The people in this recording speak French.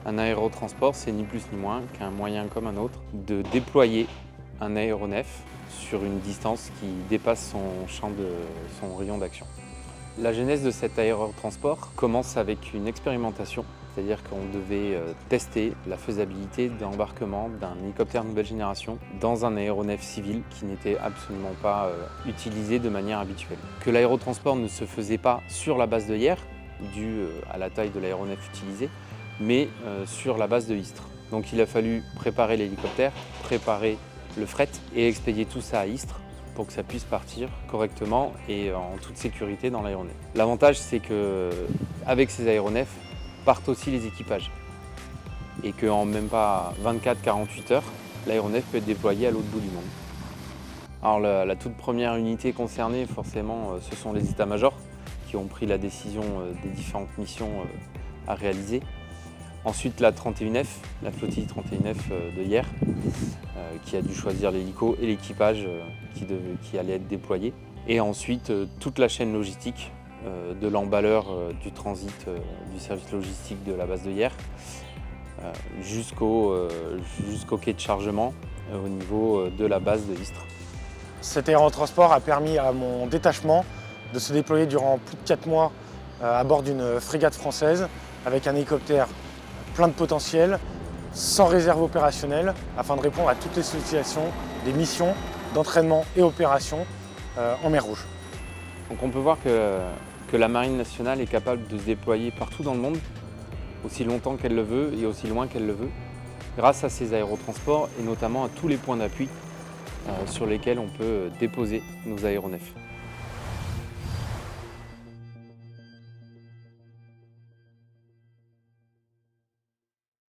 Un aérotransport, c'est ni plus ni moins qu'un moyen comme un autre de déployer un aéronef sur une distance qui dépasse son rayon d'action. La genèse de cet aérotransport commence avec une expérimentation, c'est-à-dire qu'on devait tester la faisabilité d'embarquement d'un hélicoptère nouvelle génération dans un aéronef civil qui n'était absolument pas utilisé de manière habituelle. Que l'aérotransport ne se faisait pas sur la base de Hyères, dû à la taille de l'aéronef utilisé, mais sur la base de Istres. Donc il a fallu préparer l'hélicoptère, préparer le fret et expédier tout ça à Istres pour que ça puisse partir correctement et en toute sécurité dans l'aéronef. L'avantage, c'est qu'avec ces aéronefs partent aussi les équipages et qu'en même pas 24-48 heures, l'aéronef peut être déployé à l'autre bout du monde. Alors la toute première unité concernée, forcément, ce sont les états-majors qui ont pris la décision des différentes missions à réaliser. Ensuite, la 31F, la flottille 31F de Hyères, qui a dû choisir l'hélico et l'équipage qui allait être déployé. Et ensuite, toute la chaîne logistique, de l'emballeur du transit du service logistique de la base de Hyères, jusqu'au quai de chargement au niveau de la base de Istres. Cet aérotransport a permis à mon détachement de se déployer durant plus de 4 mois à bord d'une frégate française avec un hélicoptère plein de potentiel, sans réserve opérationnelle, afin de répondre à toutes les sollicitations des missions d'entraînement et opérations en mer Rouge. Donc on peut voir que la Marine nationale est capable de se déployer partout dans le monde, aussi longtemps qu'elle le veut et aussi loin qu'elle le veut, grâce à ces aérotransports et notamment à tous les points d'appui sur lesquels on peut déposer nos aéronefs.